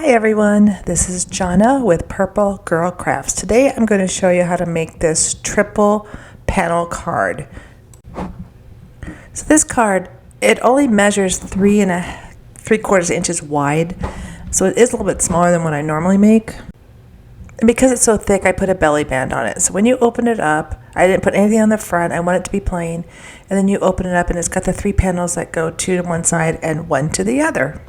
Hi everyone, this is Jonna with Purple Girl Crafts. Today I'm going to show you how to make this triple panel card. So this card, it only measures 3¾ inches wide, so it is a little bit smaller than what I normally make. And because it's so thick, I put a belly band on it. So when you open it up, I didn't put anything on the front, I want it to be plain. And then you open it up and it's got the 3 panels that go 2 to one side and 1 to the other.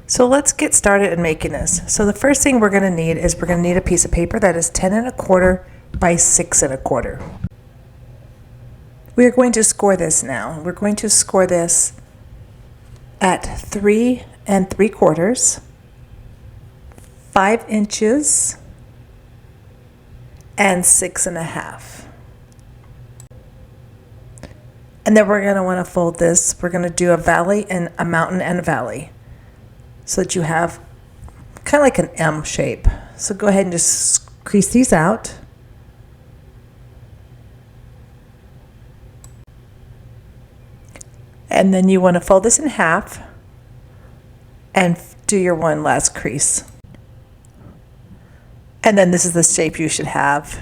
So let's get started in making this. So the first thing we're going to need is we're going to need a piece of paper that is 10¼ by 6¼ We are going to score this now. We're going to score this at 3¾ 5 inches, and 6½. And then we're going to want to fold this. We're going to do a valley and a mountain and a valley, so that you have kind of like an M shape. So go ahead and just crease these out. And then you want to fold this in half and do your one last crease. And then this is the shape you should have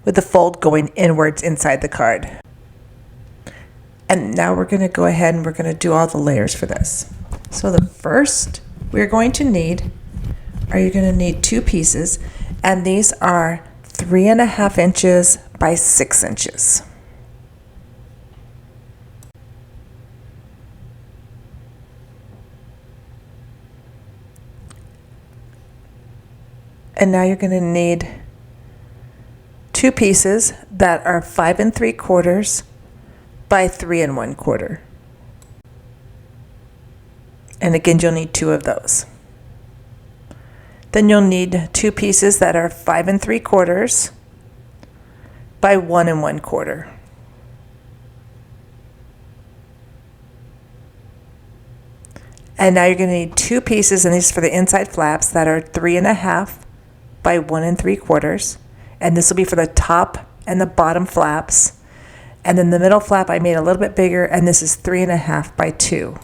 with the fold going inwards inside the card. And now we're going to go ahead and we're going to do all the layers for this. So the first you're going to need 2 pieces, and these are 3½ inches by 6 inches. And now you're going to need 2 pieces that are 5¾ by 3¼ And again, you'll need 2 of those. Then you'll need 2 pieces that are 5¾ by 1¼ And now you're going to need 2 pieces, and these are for the inside flaps, that are 3½ by 1¾ And this will be for the top and the bottom flaps. And then the middle flap I made a little bit bigger, and this is 3½ by 2.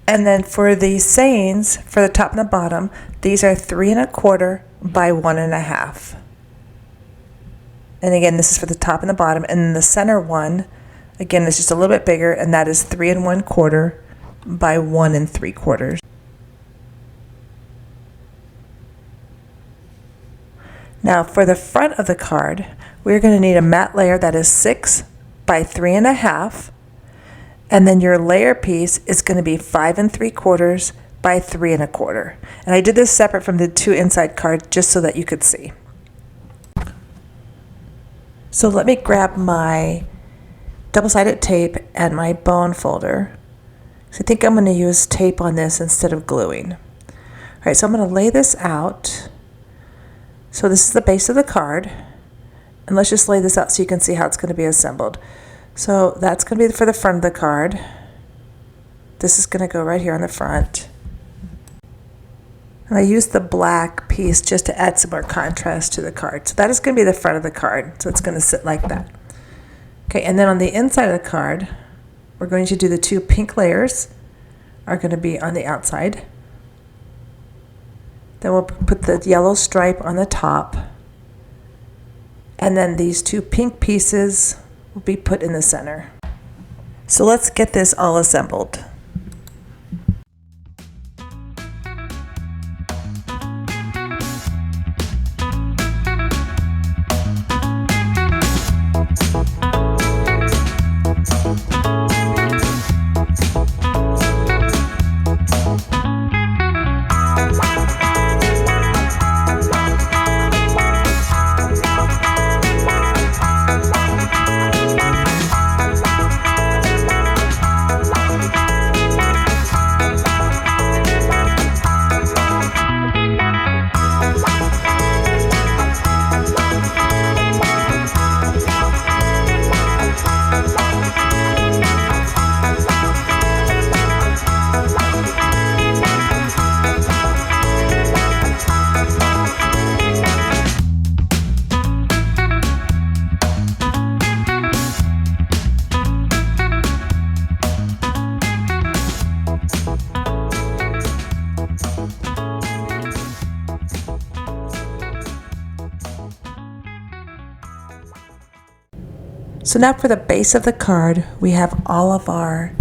And then for the sayings, for the top and the bottom, these are 3¼ by 1½. And again, this is for the top and the bottom. And then the center one, again, is just a little bit bigger, and that is 3¼ by 1¾ Now for the front of the card, we're going to need a matte layer that is 6 by 3½. And then your layer piece is going to be 5¾ by 3¼ And I did this separate from the 2 inside cards just so that you could see. So let me grab my double-sided tape and my bone folder. So I think I'm going to use tape on this instead of gluing. All right, so I'm going to lay this out. So this is the base of the card. And let's just lay this out so you can see how it's going to be assembled. So that's going to be for the front of the card. This is going to go right here on the front. And I used the black piece just to add some more contrast to the card. So that is going to be the front of the card. So it's going to sit like that. Okay, and then on the inside of the card, we're going to do the 2 pink layers are going to be on the outside. Then we'll put the yellow stripe on the top. And then these 2 pink pieces will be put in the center. So let's get this all assembled. So now for the base of the card, we have all of our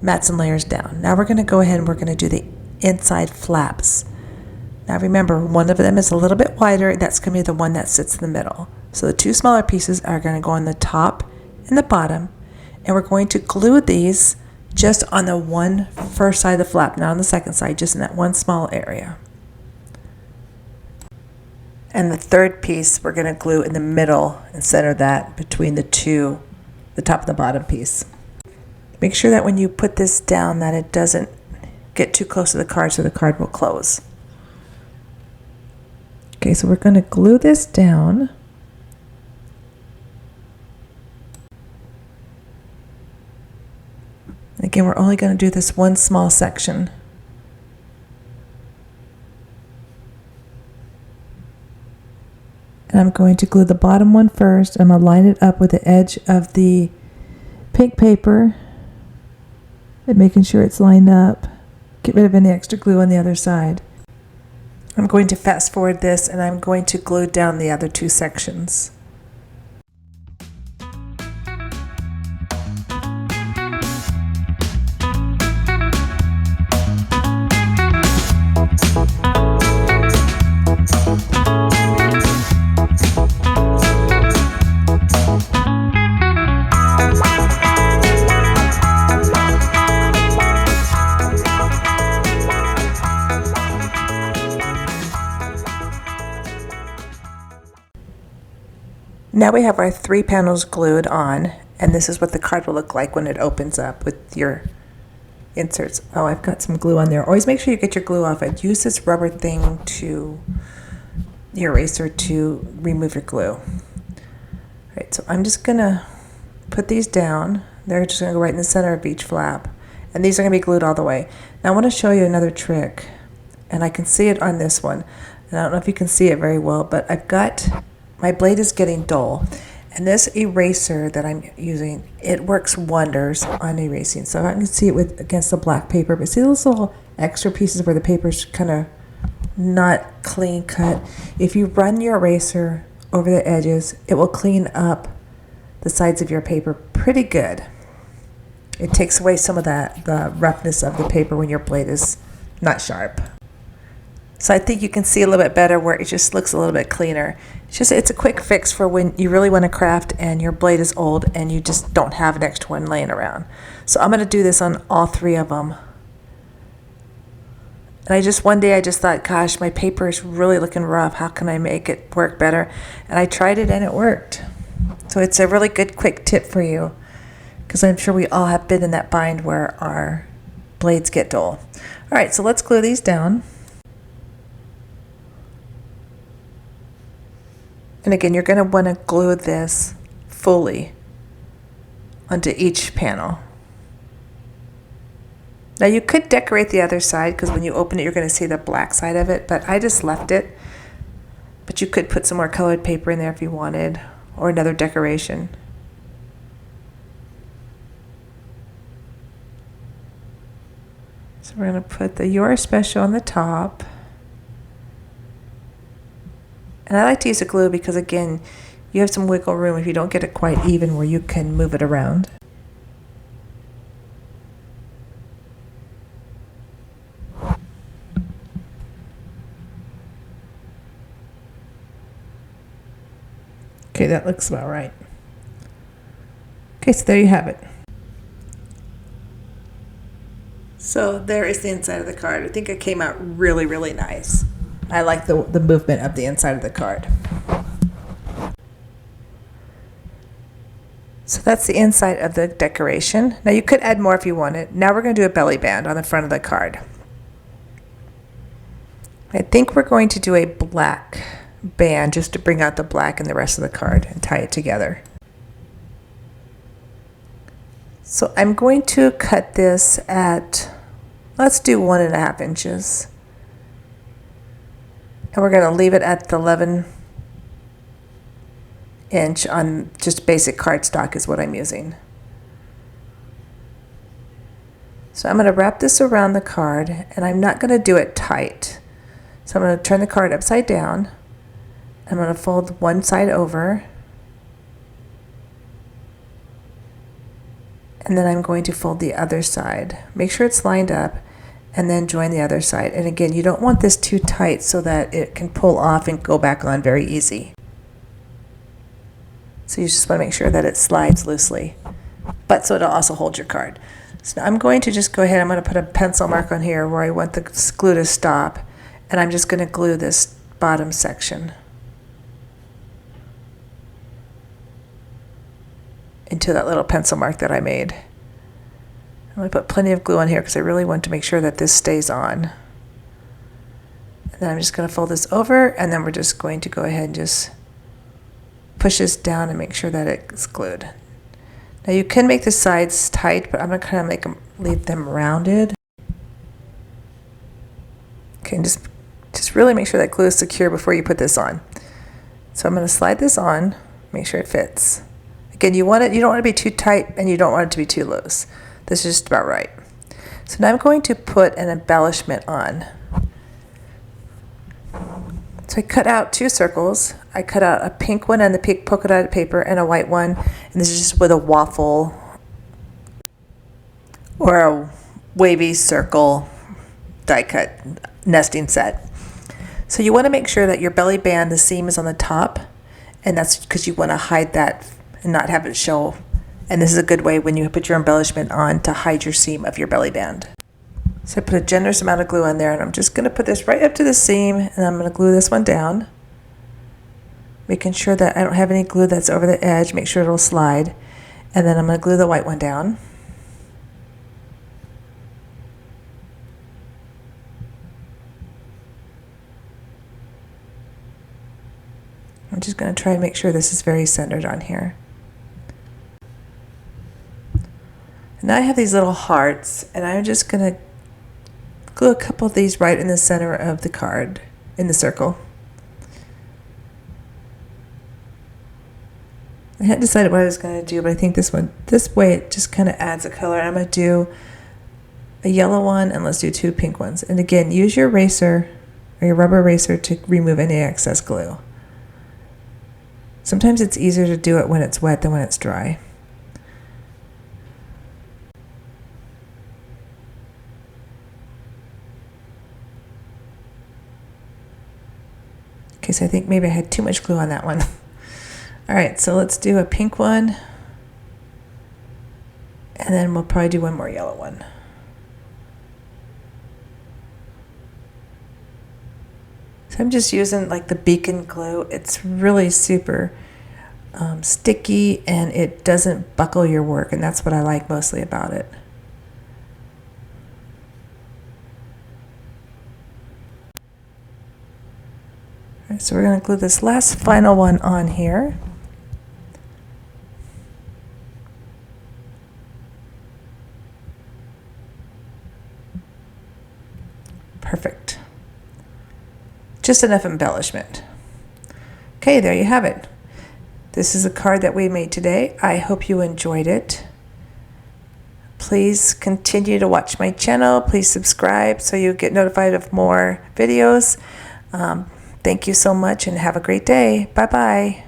mats and layers down. Now we're going to go ahead and we're going to do the inside flaps. Now remember, one of them is a little bit wider. That's going to be the one that sits in the middle. So the two smaller pieces are going to go on the top and the bottom. And we're going to glue these just on the first side of the flap, not on the second side, just in that one small area. And the third piece we're going to glue in the middle and center that between the two, the top and the bottom piece. Make sure that when you put this down that it doesn't get too close to the card so the card will close. Okay, so we're going to glue this down. Again, we're only going to do this one small section. And I'm going to glue the bottom one first. I'm going to line it up with the edge of the pink paper and making sure it's lined up. Get rid of any extra glue on the other side. I'm going to fast forward this and I'm going to glue down the other two sections. Now we have our 3 panels glued on, and this is what the card will look like when it opens up with your inserts. Oh, I've got some glue on there. Always make sure you get your glue off it. Use this rubber thing to your eraser to remove your glue. All right, so I'm just gonna put these down. They're just gonna go right in the center of each flap, and these are gonna be glued all the way. Now I want to show you another trick, and I can see it on this one. And I don't know if you can see it very well, but my blade is getting dull, and this eraser that I'm using, it works wonders on erasing. So I can see it against the black paper, but see those little extra pieces where the paper's kind of not clean cut? If you run your eraser over the edges, it will clean up the sides of your paper pretty good. It takes away some of the roughness of the paper when your blade is not sharp. So I think you can see a little bit better where it just looks a little bit cleaner. It's a quick fix for when you really want to craft and your blade is old and you just don't have an extra one laying around. So I'm going to do this on all 3 of them. And one day I just thought, gosh, my paper is really looking rough. How can I make it work better? And I tried it and it worked. So it's a really good quick tip for you, because I'm sure we all have been in that bind where our blades get dull. All right, so let's glue these down. And again, you're going to want to glue this fully onto each panel. Now you could decorate the other side, because when you open it you're going to see the black side of it, but I just left it. But you could put some more colored paper in there if you wanted, or another decoration. So we're going to put the Your Special on the top. And I like to use a glue because, again, you have some wiggle room if you don't get it quite even where you can move it around. Okay, that looks about right. Okay, so there you have it. So there is the inside of the card. I think it came out really, really nice. I like the movement of the inside of the card. So that's the inside of the decoration. Now you could add more if you wanted. Now we're going to do a belly band on the front of the card. I think we're going to do a black band just to bring out the black in the rest of the card and tie it together. So I'm going to cut this at, let's do 1.5 inches. And we're going to leave it at the 11 inch on just basic cardstock is what I'm using. So I'm going to wrap this around the card, and I'm not going to do it tight. So I'm going to turn the card upside down. I'm going to fold one side over. and then I'm going to fold the other side. Make sure it's lined up, and then join the other side. And again, you don't want this too tight so that it can pull off and go back on very easy. So you just want to make sure that it slides loosely, but so it'll also hold your card. So now I'm going to just go ahead, I'm going to put a pencil mark on here where I want the glue to stop, and I'm just going to glue this bottom section into that little pencil mark that I made. I'm going to put plenty of glue on here because I really want to make sure that this stays on. And then I'm just going to fold this over, and then we're just going to go ahead and just push this down and make sure that it's glued. Now you can make the sides tight, but I'm going to kind of leave them rounded. Okay, and just really make sure that glue is secure before you put this on. So I'm going to slide this on, make sure it fits. Again, you don't want it to be too tight and you don't want it to be too loose. This is just about right. So now I'm going to put an embellishment on. So I cut out 2 circles. I cut out a pink one on the pink polka dotted paper and a white one. And this is just with a waffle or a wavy circle die cut nesting set. So you want to make sure that your belly band, the seam is on the top, and that's because you want to hide that and not have it show. And this is a good way when you put your embellishment on to hide your seam of your belly band. So I put a generous amount of glue on there, and I'm just going to put this right up to the seam, and I'm going to glue this one down, making sure that I don't have any glue that's over the edge. Make sure it'll slide. And then I'm going to glue the white one down. I'm just going to try and make sure this is very centered on here. And now I have these little hearts, and I'm just going to glue a couple of these right in the center of the card, in the circle. I hadn't decided what I was going to do, but I think this way it just kind of adds a color. I'm going to do a yellow one, and let's do 2 pink ones. And again, use your eraser or your rubber eraser to remove any excess glue. Sometimes it's easier to do it when it's wet than when it's dry. Okay, so I think maybe I had too much glue on that one. All right, so let's do a pink one, and then we'll probably do one more yellow one. So I'm just using like the beacon glue. It's really super sticky, and it doesn't buckle your work, and that's what I like mostly about it. All right, so we're going to glue this last final one on here. Perfect. Just enough embellishment. Okay, there you have it. This is a card that we made today. I hope you enjoyed it. Please continue to watch my channel. Please subscribe so you get notified of more videos. Thank you so much and have a great day. Bye-bye.